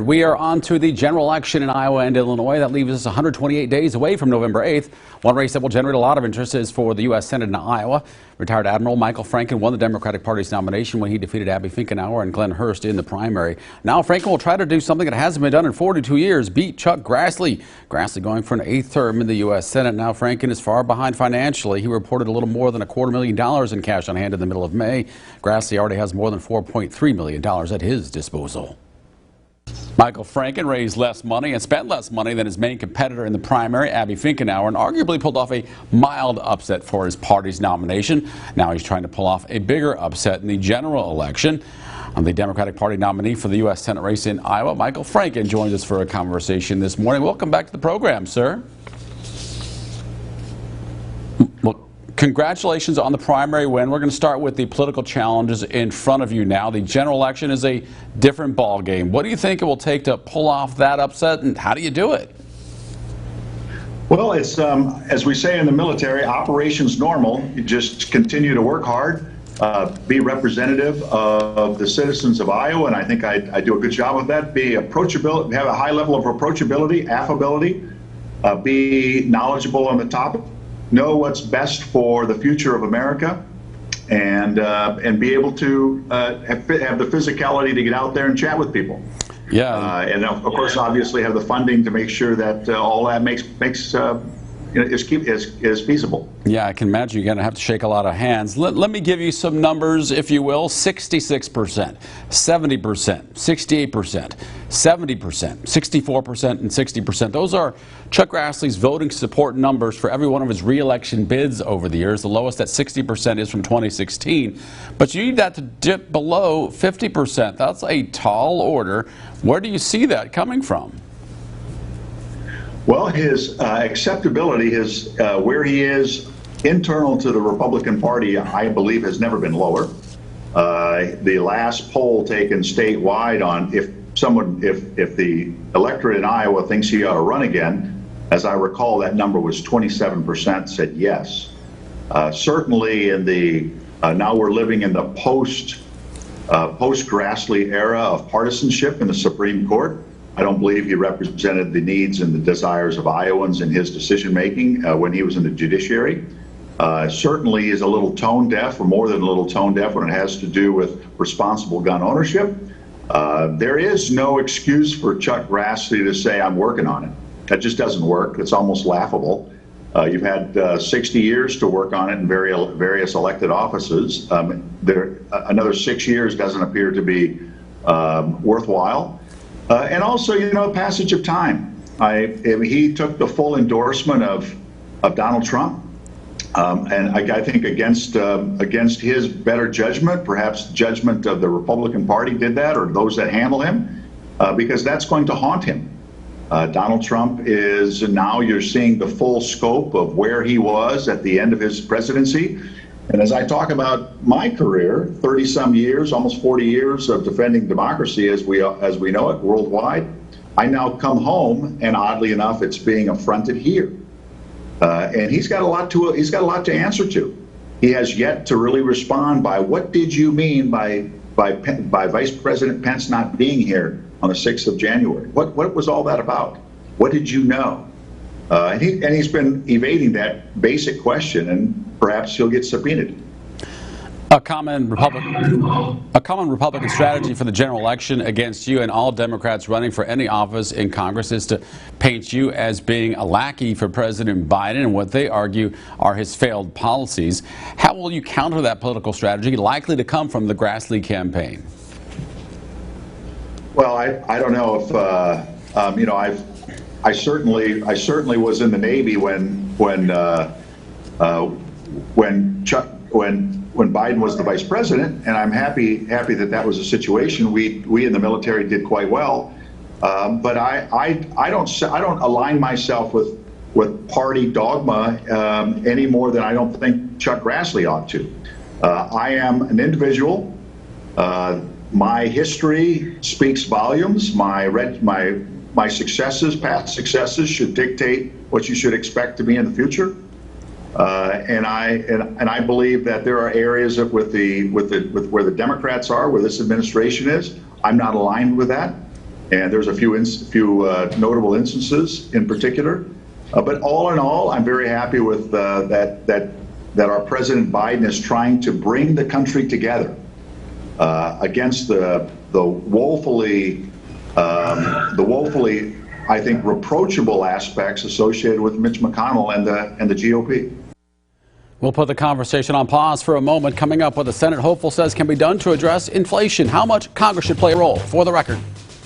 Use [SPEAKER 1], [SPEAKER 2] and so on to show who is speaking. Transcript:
[SPEAKER 1] We are on to the general election in Iowa and Illinois. That leaves us 128 days away from November 8th. One race that will generate a lot of interest is for the U.S. Senate in Iowa. Retired Admiral Michael Franken won the Democratic Party's nomination when he defeated Abby Finkenauer and Glenn Hurst in the primary. Now Franken will try to do something that hasn't been done in 42 years, beat Chuck Grassley. Grassley going for an 8th term in the U.S. Senate. Now Franken is far behind financially. He reported a little more than $250,000 in cash on hand in the middle of May. Grassley already has more than $4.3 million at his disposal. Michael Franken raised less money and spent less money than his main competitor in the primary, Abby Finkenauer, and arguably pulled off a mild upset for his party's nomination. Now he's trying to pull off a bigger upset in the general election. The Democratic Party nominee for the U.S. Senate race in Iowa, Michael Franken, joins us for a conversation this morning. Welcome back to the program, sir. Well, congratulations on the primary win. We're going to start with the political challenges in front of you now. The general election is a different ball game. What do you think it will take to pull off that upset, and how do you do it?
[SPEAKER 2] Well, it's, as we say in the military, operations normal. You just continue to work hard, be representative of the citizens of Iowa, and I think I do a good job of that. Be approachable, have a high level of approachability, affability, be knowledgeable on the topic, know what's best for the future of America, and be able to have the physicality to get out there and chat with people.
[SPEAKER 1] Yeah,
[SPEAKER 2] and of course, obviously, have the funding to make sure that all that is feasible.
[SPEAKER 1] Yeah, I can imagine you're going to have to shake a lot of hands. Let me give you some numbers, if you will. 66%, 70%, 68%, 70%, 64%, and 60%. Those are Chuck Grassley's voting support numbers for every one of his re-election bids over the years. The lowest at 60% is from 2016. But you need that to dip below 50%. That's a tall order. Where do you see that coming from?
[SPEAKER 2] Well, his acceptability, his where he is internal to the Republican Party, I believe, has never been lower. The last poll taken statewide on if the electorate in Iowa thinks he ought to run again, as I recall, that number was 27% said yes. Certainly, in the now we're living in the post Grassley era of partisanship in the Supreme Court. I don't believe he represented the needs and the desires of Iowans in his decision-making when he was in the judiciary. Certainly is a little tone deaf, or more than a little tone deaf, when it has to do with responsible gun ownership. There is no excuse for Chuck Grassley to say, I'm working on it. That just doesn't work. It's almost laughable. You've had 60 years to work on it in various elected offices. Another 6 years doesn't appear to be worthwhile. And also, passage of time. He took the full endorsement of Donald Trump, and I think against his better judgment, perhaps judgment of the Republican Party did that, or those that handle him, because that's going to haunt him. Donald Trump is now, you're seeing the full scope of where he was at the end of his presidency. And as I talk about my career, 30-some years, almost 40 years of defending democracy as we know it worldwide, I now come home, and oddly enough, it's being affronted here. And he's got a lot to answer to. He has yet to really respond by what did you mean by Vice President Pence not being here on the 6th of January? What was all that about? What did you know? And he's been evading that basic question, and perhaps he'll get subpoenaed.
[SPEAKER 1] A common Republican strategy for the general election against you and all Democrats running for any office in Congress is to paint you as being a lackey for President Biden and what they argue are his failed policies. How will you counter that political strategy likely to come from the Grassley campaign? Well, I don't know if I certainly was in the Navy when Biden was the vice president, and I'm happy that was a situation. We in the military did quite well, but I don't align myself with party dogma any more than I don't think Chuck Grassley ought to. I am an individual. My history speaks volumes. My successes, past successes, should dictate what you should expect to be in the future. And I believe that there are areas of with where the Democrats are, where this administration is. I'm not aligned with that,
[SPEAKER 2] and there's a few notable instances in particular. But all in all, I'm very happy with that our President Biden is trying to bring the country together against the woefully, I think, reproachable aspects associated with Mitch McConnell and the GOP.
[SPEAKER 1] We'll put the conversation on pause for a moment. Coming up, what the Senate hopeful says can be done to address inflation. How much Congress should play a role. For the record.